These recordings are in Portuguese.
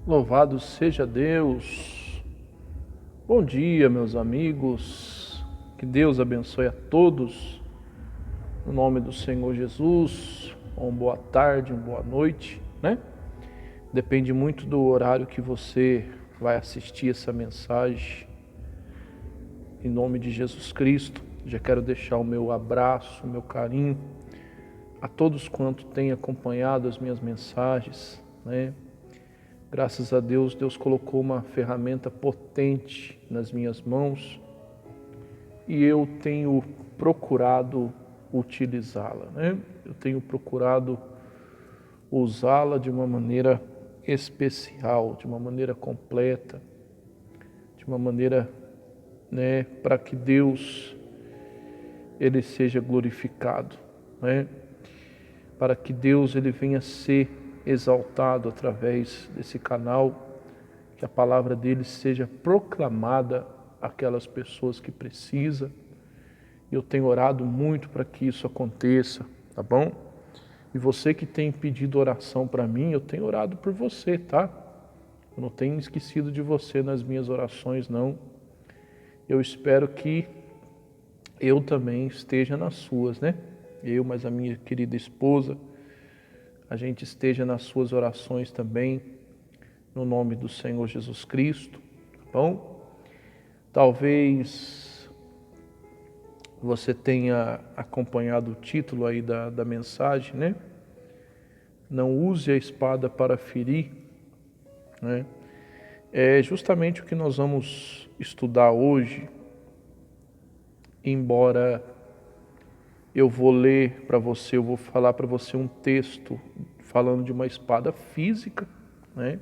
Louvado seja Deus. Bom dia, meus amigos. Que Deus abençoe a todos. No nome do Senhor Jesus. Uma boa tarde, uma boa noite, né? Depende muito do horário que você vai assistir essa mensagem. Em nome de Jesus Cristo, já quero deixar o meu abraço, o meu carinho a todos quantos têm acompanhado as minhas mensagens, né? Graças a Deus, Deus colocou uma ferramenta potente nas minhas mãos e eu tenho procurado utilizá-la, né? Eu tenho procurado usá-la de uma maneira especial, de uma maneira completa, de uma maneira, né, para que Deus ele seja glorificado, né? Para que Deus ele venha ser exaltado através desse canal, que a palavra dele seja proclamada àquelas pessoas que precisam. Eu tenho orado muito para que isso aconteça, tá bom? E você que tem pedido oração para mim, eu tenho orado por você, tá? Eu não tenho esquecido de você nas minhas orações, não. Eu espero que eu também esteja nas suas, né? Eu, mas a minha querida esposa, a gente esteja nas suas orações também, no nome do Senhor Jesus Cristo, tá bom? Talvez você tenha acompanhado o título aí da mensagem, né? Não use a espada para ferir, né? É justamente o que nós vamos estudar hoje, embora eu vou ler para você, eu vou falar para você um texto falando de uma espada física, né?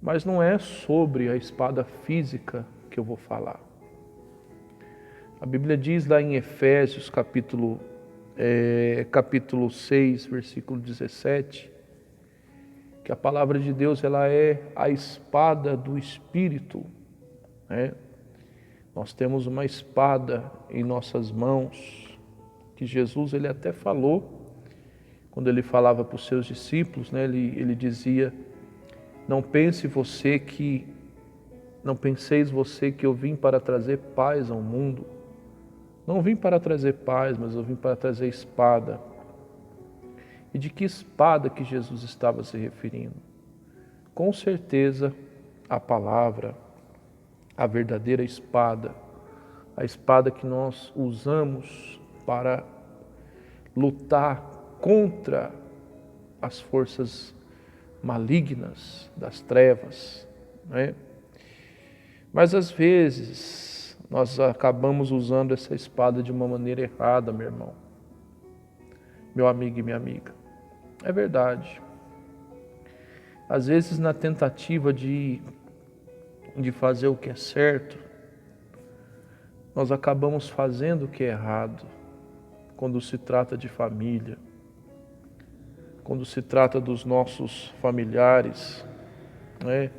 Mas não é sobre a espada física que eu vou falar. A Bíblia diz lá em Efésios capítulo 6, versículo 17, que a palavra de Deus ela é a espada do Espírito, né? Nós temos uma espada em nossas mãos, que Jesus ele até falou, quando ele falava para os seus discípulos, né? Ele dizia: não penseis você que eu vim para trazer paz ao mundo. Não vim para trazer paz, mas eu vim para trazer espada. E de que espada que Jesus estava se referindo? Com certeza a palavra, a verdadeira espada, a espada que nós usamos para lutar contra as forças malignas das trevas, né? Mas às vezes nós acabamos usando essa espada de uma maneira errada, meu irmão, meu amigo e minha amiga. É verdade. Às vezes na tentativa de fazer o que é certo, nós acabamos fazendo o que é errado, quando se trata de família, quando se trata dos nossos familiares, né?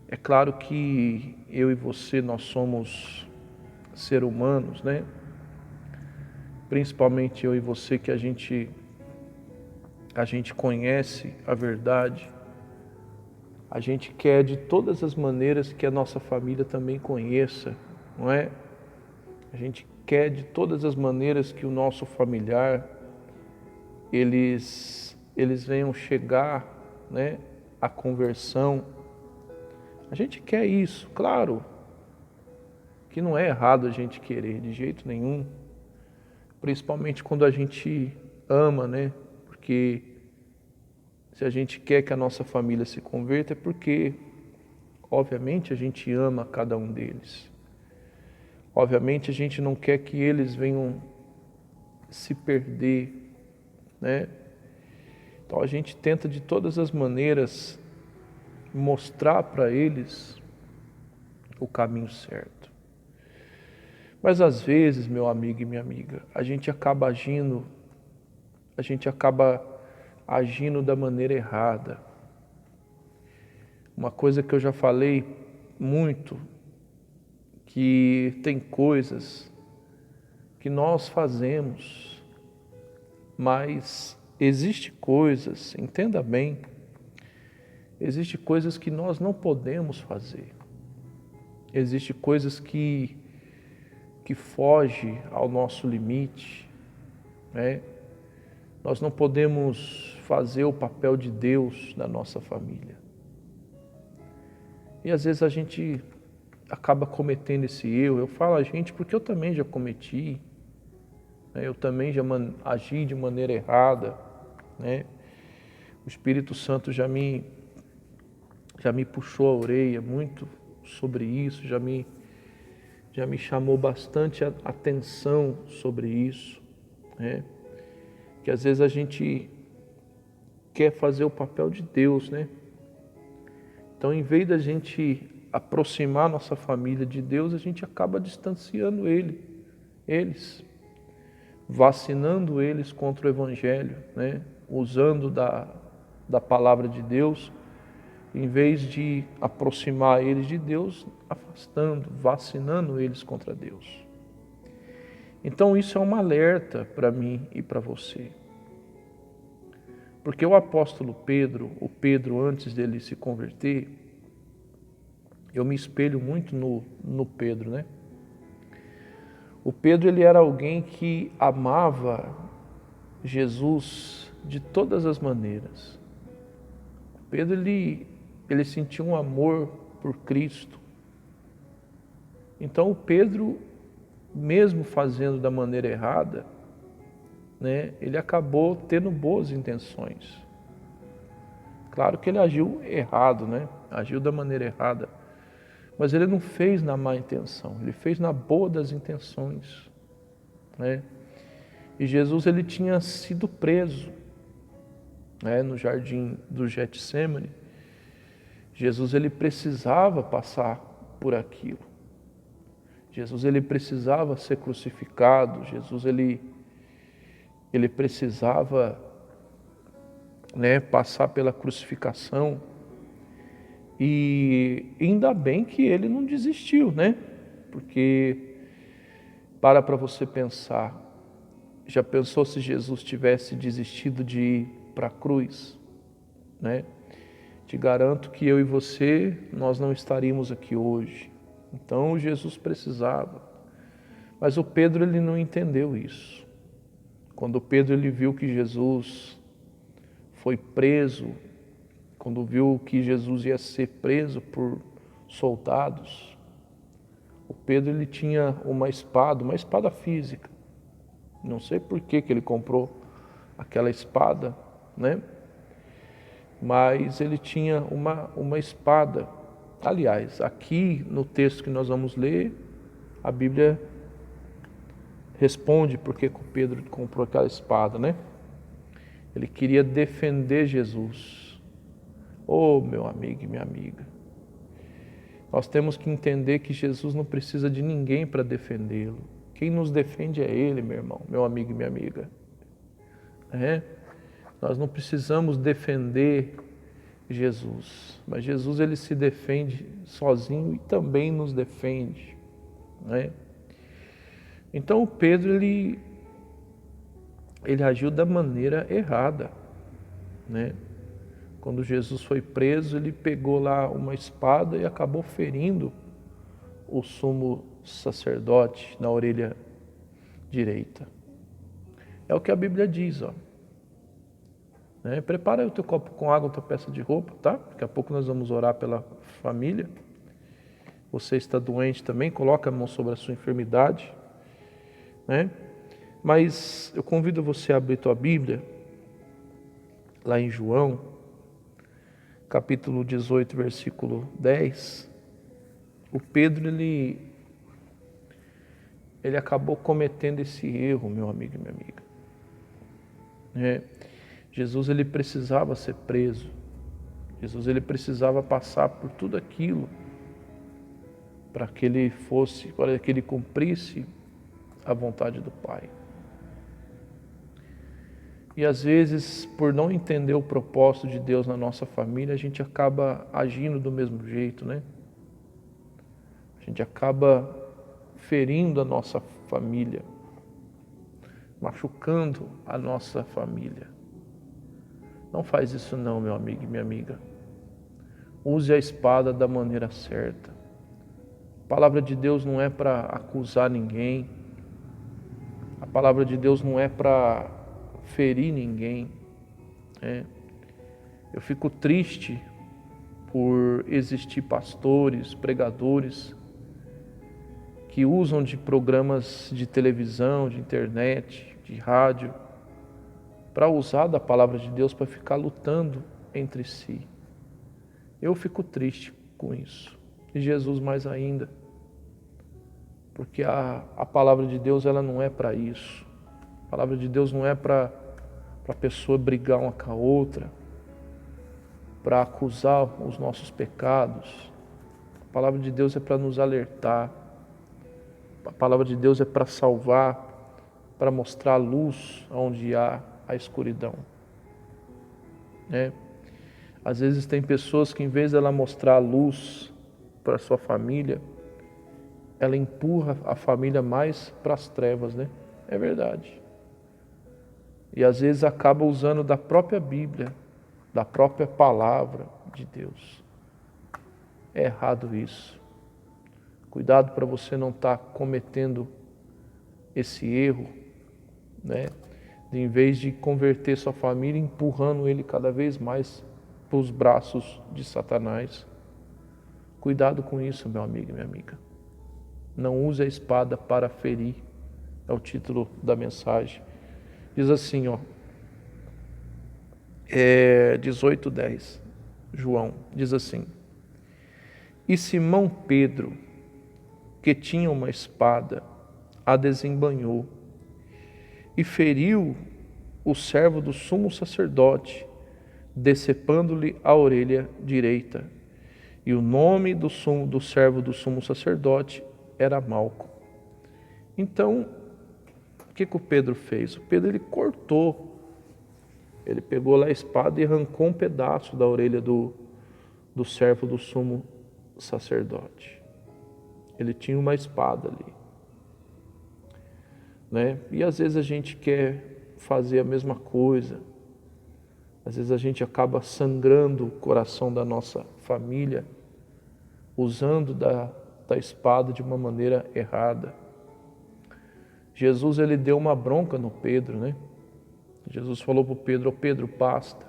É claro que eu e você, nós somos seres humanos, né? Principalmente eu e você, que a gente conhece a verdade. A gente quer de todas as maneiras que a nossa família também conheça, não é? A gente quer de todas as maneiras que o nosso familiar, eles venham chegar, né, à conversão. A gente quer isso, claro, que não é errado a gente querer, de jeito nenhum. Principalmente quando a gente ama, né? Porque se a gente quer que a nossa família se converta é porque, obviamente, a gente ama cada um deles. Obviamente, a gente não quer que eles venham se perder, né? Então a gente tenta de todas as maneiras mostrar para eles o caminho certo. Mas às vezes, meu amigo e minha amiga, a gente acaba agindo da maneira errada. Uma coisa que eu já falei muito, que tem coisas que nós fazemos, mas existe coisas, entenda bem, Existem coisas que nós não podemos fazer. Existem coisas que fogem ao nosso limite, né? Nós não podemos fazer o papel de Deus na nossa família. E às vezes a gente acaba cometendo esse erro. Eu falo a gente porque eu também já cometi, né? Eu também já agi de maneira errada, né? O Espírito Santo já me puxou a orelha muito sobre isso, já me chamou bastante atenção sobre isso, né? Que às vezes a gente quer fazer o papel de Deus, né? Então, em vez da gente aproximar nossa família de Deus, a gente acaba distanciando eles, vacinando eles contra o Evangelho, né? Usando da palavra de Deus, em vez de aproximar eles de Deus, afastando, vacinando eles contra Deus. Então isso é um alerta para mim e para você. Porque o apóstolo Pedro, antes dele se converter, eu me espelho muito no Pedro, né? O Pedro, ele era alguém que amava Jesus de todas as maneiras. O Pedro, ele sentia um amor por Cristo. Então o Pedro, mesmo fazendo da maneira errada, né, ele acabou tendo boas intenções. Claro que ele agiu errado, né? Agiu da maneira errada. Mas ele não fez na má intenção, ele fez na boa das intenções, né? E Jesus, ele tinha sido preso, né, no jardim do Getsêmani. Jesus, ele precisava passar por aquilo. Jesus, ele precisava ser crucificado. Jesus, ele precisava, né, passar pela crucificação. E ainda bem que ele não desistiu, né? Porque para você pensar, já pensou se Jesus tivesse desistido de ir para a cruz, né? Te garanto que eu e você, nós não estaríamos aqui hoje. Então Jesus precisava. Mas o Pedro, ele não entendeu isso. Quando o Pedro, ele viu que Jesus foi preso, quando viu que Jesus ia ser preso por soldados, o Pedro, ele tinha uma espada física. Não sei por que ele comprou aquela espada, né? Mas ele tinha uma espada. Aliás, aqui no texto que nós vamos ler, a Bíblia responde por que o Pedro comprou aquela espada, né? Ele queria defender Jesus. Oh, meu amigo e minha amiga, nós temos que entender que Jesus não precisa de ninguém para defendê-lo. Quem nos defende é Ele, meu irmão, meu amigo e minha amiga. Nós não precisamos defender Jesus, mas Jesus, ele se defende sozinho e também nos defende, né? Então o Pedro, ele agiu da maneira errada, né? Quando Jesus foi preso, ele pegou lá uma espada e acabou ferindo o sumo sacerdote na orelha direita. É o que a Bíblia diz, ó. Né? Prepara aí o teu copo com água, a tua peça de roupa, tá? Daqui a pouco nós vamos orar pela família. Você está doente também, coloca a mão sobre a sua enfermidade, né? Mas eu convido você a abrir tua Bíblia, lá em João, capítulo 18, versículo 10, o Pedro, ele acabou cometendo esse erro, meu amigo e minha amiga. Jesus, ele precisava ser preso. Jesus, ele precisava passar por tudo aquilo para que ele cumprisse a vontade do Pai. E às vezes, por não entender o propósito de Deus na nossa família, a gente acaba agindo do mesmo jeito, né? A gente acaba ferindo a nossa família, machucando a nossa família. Não faz isso não, meu amigo e minha amiga. Use a espada da maneira certa. A palavra de Deus não é para acusar ninguém. A palavra de Deus não é para ferir ninguém. Eu fico triste por existir pastores, pregadores que usam de programas de televisão, de internet, de rádio, para usar da palavra de Deus para ficar lutando entre si. Eu fico triste com isso. E Jesus mais ainda. Porque a palavra de Deus ela não é para isso. A palavra de Deus não é para a pessoa brigar uma com a outra, para acusar os nossos pecados. A palavra de Deus é para nos alertar. A palavra de Deus é para salvar, para mostrar a luz onde há a escuridão. Às vezes tem pessoas que, em vez de ela mostrar a luz para a sua família, ela empurra a família mais para as trevas, É verdade. E às vezes acaba usando da própria Bíblia, da própria palavra de Deus. É errado isso. Cuidado para você não estar cometendo esse erro, De, em vez de converter sua família, empurrando ele cada vez mais para os braços de Satanás. Cuidado com isso, meu amigo e minha amiga. Não use a espada para ferir, é o título da mensagem. Diz assim, 18:10, João, diz assim: E Simão Pedro, que tinha uma espada, a desembainhou e feriu o servo do sumo sacerdote, decepando-lhe a orelha direita. E o nome do servo do sumo sacerdote era Malco. Então, o que o Pedro fez? O Pedro ele cortou, ele pegou lá a espada e arrancou um pedaço da orelha do servo do sumo sacerdote. Ele tinha uma espada ali, E às vezes a gente quer fazer a mesma coisa. Às vezes a gente acaba sangrando o coração da nossa família, usando da espada de uma maneira errada. Jesus ele deu uma bronca no Pedro, Jesus falou para o Pedro: Pedro, basta.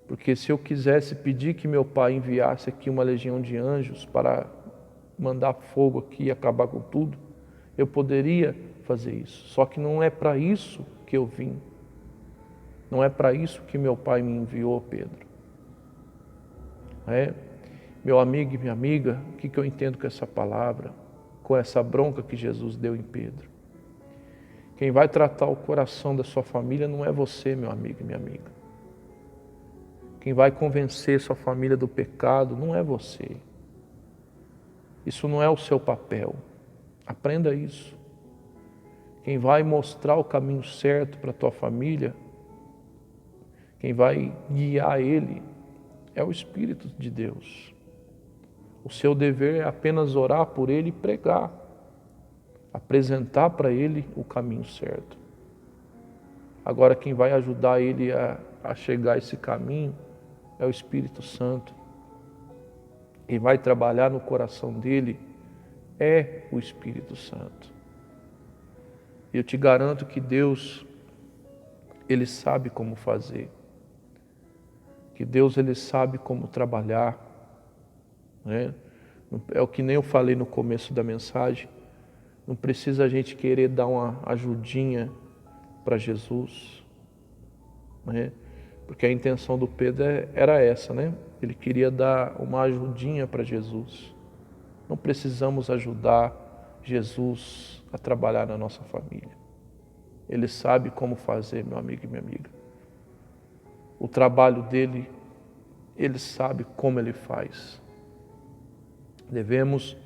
Porque se eu quisesse pedir que meu pai enviasse aqui uma legião de anjos para mandar fogo aqui e acabar com tudo, eu poderia fazer isso. Só que não é para isso que eu vim. Não é para isso que meu pai me enviou, Pedro. Meu amigo e minha amiga, o que eu entendo com essa palavra, com essa bronca que Jesus deu em Pedro? Quem vai tratar o coração da sua família não é você, meu amigo e minha amiga. Quem vai convencer sua família do pecado não é você. Isso não é o seu papel. Aprenda isso. Quem vai mostrar o caminho certo para a tua família, quem vai guiar ele, é o Espírito de Deus. O seu dever é apenas orar por ele e pregar, apresentar para ele o caminho certo. Agora quem vai ajudar ele a chegar a esse caminho é o Espírito Santo. E vai trabalhar no coração dele é o Espírito Santo. Eu te garanto que Deus, ele sabe como fazer. Que Deus, ele sabe como trabalhar. É o que nem eu falei no começo da mensagem. Não precisa a gente querer dar uma ajudinha para Jesus. Porque a intenção do Pedro era essa, Ele queria dar uma ajudinha para Jesus. Não precisamos ajudar Jesus a trabalhar na nossa família. Ele sabe como fazer, meu amigo e minha amiga. O trabalho dele, ele sabe como ele faz. Devemos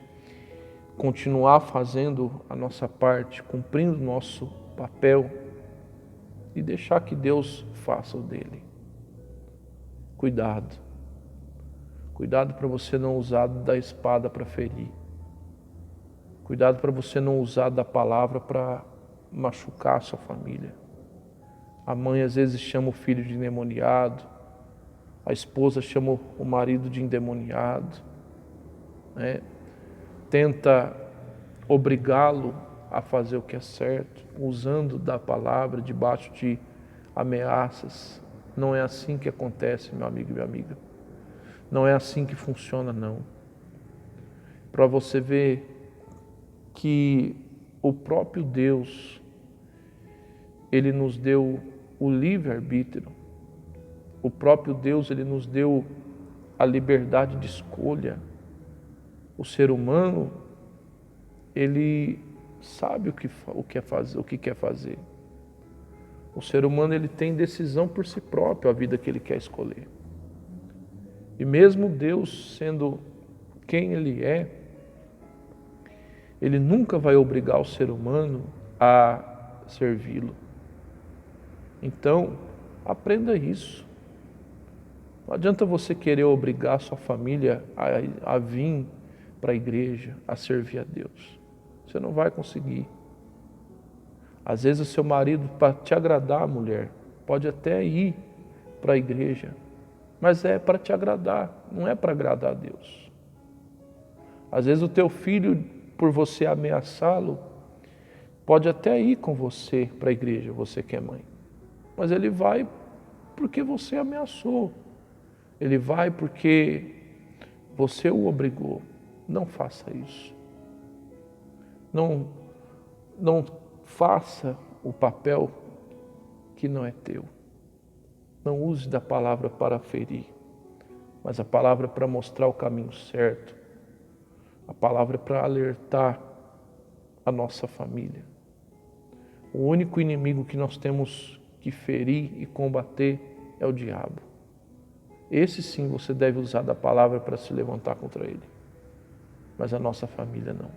continuar fazendo a nossa parte, cumprindo o nosso papel e deixar que Deus faça o dele. Cuidado. Cuidado para você não usar da espada para ferir. Cuidado para você não usar da palavra para machucar a sua família. A mãe às vezes chama o filho de endemoniado. A esposa chama o marido de endemoniado, né? Tenta obrigá-lo a fazer o que é certo, usando da palavra debaixo de ameaças. Não é assim que acontece, meu amigo e minha amiga. Não é assim que funciona, não. Para você ver que o próprio Deus, Ele nos deu o livre-arbítrio. O próprio Deus, Ele nos deu a liberdade de escolha. O ser humano, ele sabe o que quer fazer. O ser humano, ele tem decisão por si próprio, a vida que ele quer escolher. E mesmo Deus sendo quem Ele é, Ele nunca vai obrigar o ser humano a servi-lo. Então, aprenda isso. Não adianta você querer obrigar a sua família a vir para a igreja, a servir a Deus. Você não vai conseguir. Às vezes o seu marido, para te agradar, mulher, pode até ir para a igreja, mas é para te agradar, não é para agradar a Deus. Às vezes o teu filho, por você ameaçá-lo, pode até ir com você para a igreja, você que é mãe, mas ele vai porque você ameaçou. Ele vai porque você o obrigou. Não faça isso. Não faça o papel que não é teu. Não use da palavra para ferir, mas a palavra para mostrar o caminho certo. A palavra para alertar a nossa família. O único inimigo que nós temos que ferir e combater é o diabo. Esse sim você deve usar da palavra para se levantar contra ele. Mas a nossa família não.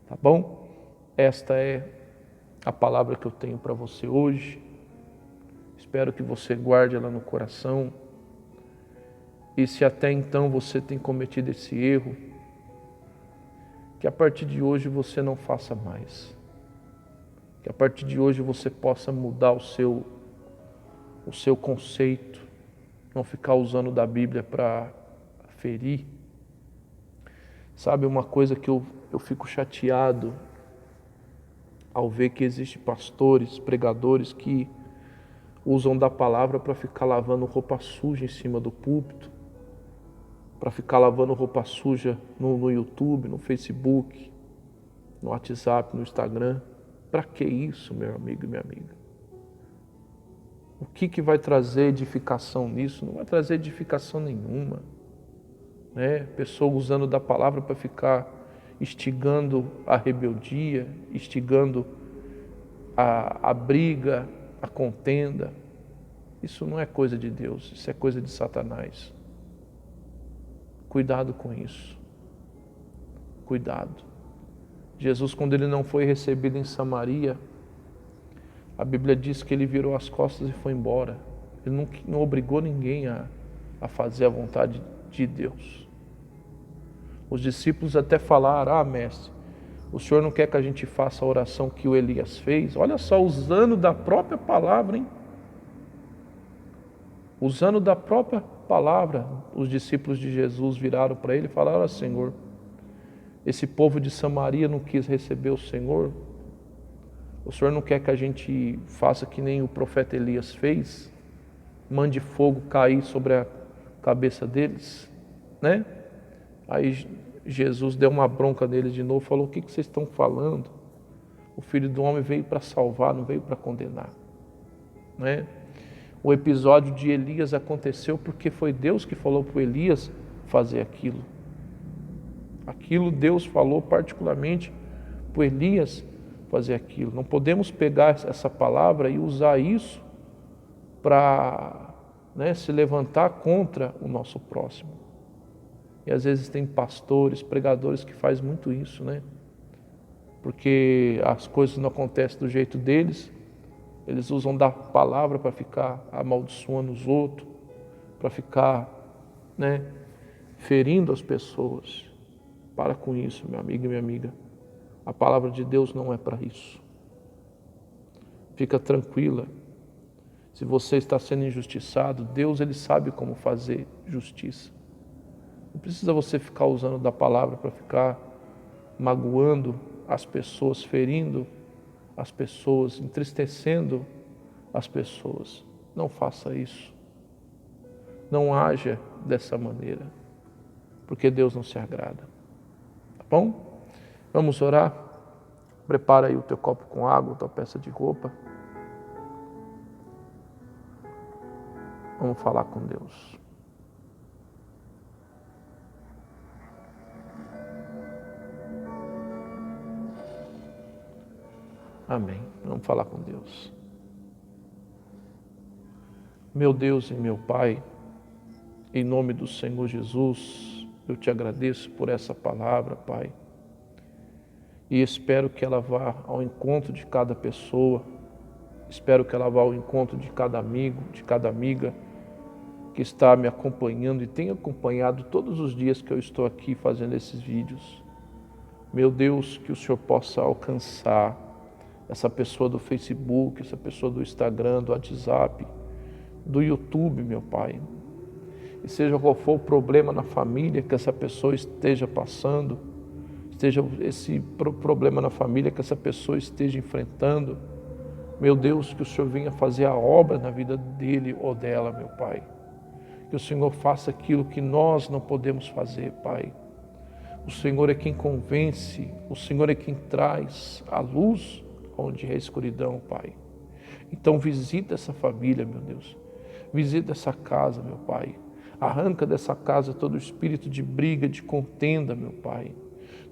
Tá bom? Esta é a palavra que eu tenho para você hoje. Espero que você guarde ela no coração. E se até então você tem cometido esse erro, que a partir de hoje você não faça mais. Que a partir de hoje você possa mudar o seu conceito. Não ficar usando da Bíblia para ferir. Sabe uma coisa que eu fico chateado ao ver que existem pastores, pregadores que usam da palavra para ficar lavando roupa suja em cima do púlpito, para ficar lavando roupa suja no YouTube, no Facebook, no WhatsApp, no Instagram. Para que isso, meu amigo e minha amiga? O que vai trazer edificação nisso? Não vai trazer edificação nenhuma. Né? Pessoa usando da palavra para ficar instigando a rebeldia, instigando a briga, a contenda. Isso não é coisa de Deus, isso é coisa de Satanás. Cuidado com isso. Cuidado. Jesus, quando ele não foi recebido em Samaria, a Bíblia diz que ele virou as costas e foi embora. Ele não obrigou ninguém a fazer a vontade de Deus. Os discípulos até falaram: mestre, o senhor não quer que a gente faça a oração que o Elias fez? Olha só, usando da própria palavra, hein? Usando da própria palavra, os discípulos de Jesus viraram para ele e falaram: Senhor, esse povo de Samaria não quis receber o Senhor? O Senhor não quer que a gente faça que nem o profeta Elias fez? Mande fogo cair sobre a cabeça deles, né? Aí Jesus deu uma bronca neles de novo, falou: o que vocês estão falando? O Filho do Homem veio para salvar, não veio para condenar, né? O episódio de Elias aconteceu porque foi Deus que falou para Elias fazer aquilo. Aquilo Deus falou particularmente para Elias fazer aquilo. Não podemos pegar essa palavra e usar isso para, né, se levantar contra o nosso próximo. E às vezes tem pastores, pregadores que fazem muito isso, né? Porque as coisas não acontecem do jeito deles, eles usam da palavra para ficar amaldiçoando os outros, para ficar, né, ferindo as pessoas. Para com isso, meu amigo e minha amiga. A palavra de Deus não é para isso. Fica tranquila. Se você está sendo injustiçado, Deus ele sabe como fazer justiça. Não precisa você ficar usando da palavra para ficar magoando as pessoas, ferindo as pessoas, entristecendo as pessoas. Não faça isso. Não haja dessa maneira, porque Deus não se agrada. Tá bom? Vamos orar? Prepara aí o teu copo com água, tua peça de roupa. Vamos falar com Deus. Amém. Vamos falar com Deus. Meu Deus e meu Pai, em nome do Senhor Jesus, eu te agradeço por essa palavra, Pai. E espero que ela vá ao encontro de cada pessoa, espero que ela vá ao encontro de cada amigo, de cada amiga que está me acompanhando e tem acompanhado todos os dias que eu estou aqui fazendo esses vídeos. Meu Deus, que o Senhor possa alcançar essa pessoa do Facebook, essa pessoa do Instagram, do WhatsApp, do YouTube, meu Pai. E seja qual for o problema na família que essa pessoa esteja passando, esteja esse problema na família que essa pessoa esteja enfrentando, meu Deus, que o Senhor venha fazer a obra na vida dele ou dela, meu Pai. Que o Senhor faça aquilo que nós não podemos fazer, Pai. O Senhor é quem convence, o Senhor é quem traz a luz onde é a escuridão, Pai. Então visita essa família, meu Deus. Visita essa casa, meu Pai. Arranca dessa casa todo o espírito de briga, de contenda, meu Pai.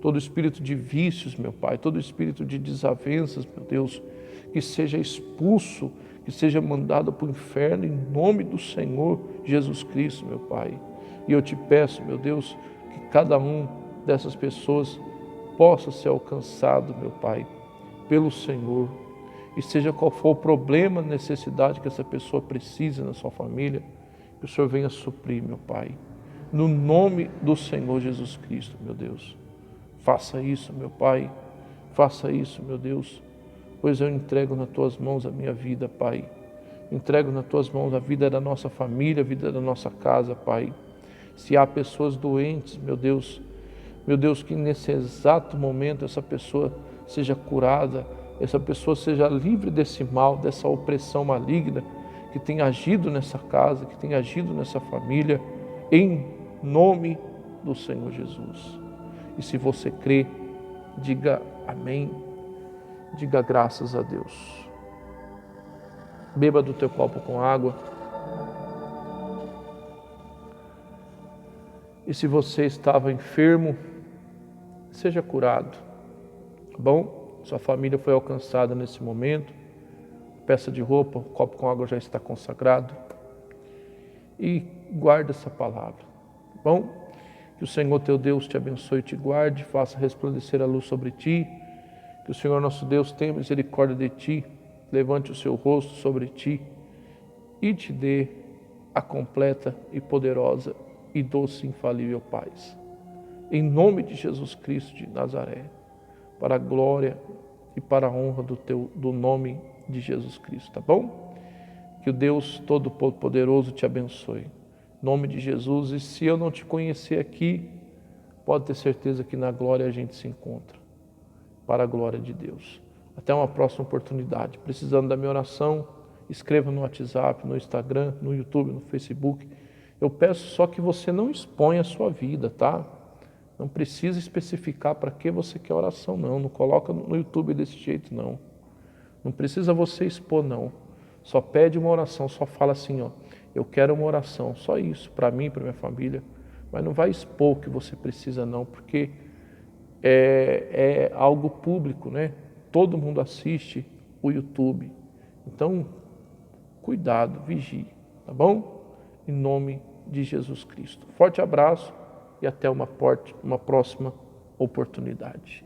Todo o espírito de vícios, meu Pai. Todo o espírito de desavenças, meu Deus. Que seja expulso, que seja mandado para o inferno em nome do Senhor Jesus Cristo, meu Pai. E eu te peço, meu Deus, que cada um dessas pessoas possa ser alcançado, meu Pai, pelo Senhor. E seja qual for o problema, necessidade que essa pessoa precisa na sua família, que o Senhor venha suprir, meu Pai. No nome do Senhor Jesus Cristo, meu Deus. Faça isso, meu Pai. Faça isso, meu Deus. Pois eu entrego nas Tuas mãos a minha vida, Pai. Entrego nas Tuas mãos a vida da nossa família, a vida da nossa casa, Pai. Se há pessoas doentes, meu Deus, que nesse exato momento essa pessoa seja curada, essa pessoa seja livre desse mal, dessa opressão maligna que tem agido nessa casa, que tem agido nessa família, em nome do Senhor Jesus. E se você crê, diga amém, diga graças a Deus. Beba do teu copo com água. E se você estava enfermo, seja curado, tá bom? Sua família foi alcançada nesse momento. Peça de roupa, o copo com água já está consagrado. E guarda essa palavra, tá bom? Que o Senhor teu Deus te abençoe e te guarde, faça resplandecer a luz sobre ti. Que o Senhor nosso Deus tenha misericórdia de ti, levante o seu rosto sobre ti e te dê a completa e poderosa e doce e infalível paz. Em nome de Jesus Cristo de Nazaré, para a glória e para a honra do nome de Jesus Cristo, tá bom? Que o Deus Todo-Poderoso te abençoe. Em nome de Jesus, e se eu não te conhecer aqui, pode ter certeza que na glória a gente se encontra, para a glória de Deus. Até uma próxima oportunidade. Precisando da minha oração, escreva no WhatsApp, no Instagram, no YouTube, no Facebook. Eu peço só que você não exponha a sua vida, tá? Não precisa especificar para que você quer oração, não. Não coloca no YouTube desse jeito, não. Não precisa você expor, não. Só pede uma oração, só fala assim, ó, eu quero uma oração, só isso, para mim, para minha família. Mas não vai expor o que você precisa, não, porque é algo público, né? Todo mundo assiste o YouTube. Então, cuidado, vigie, tá bom? Em nome de Jesus Cristo. Forte abraço e até uma próxima oportunidade.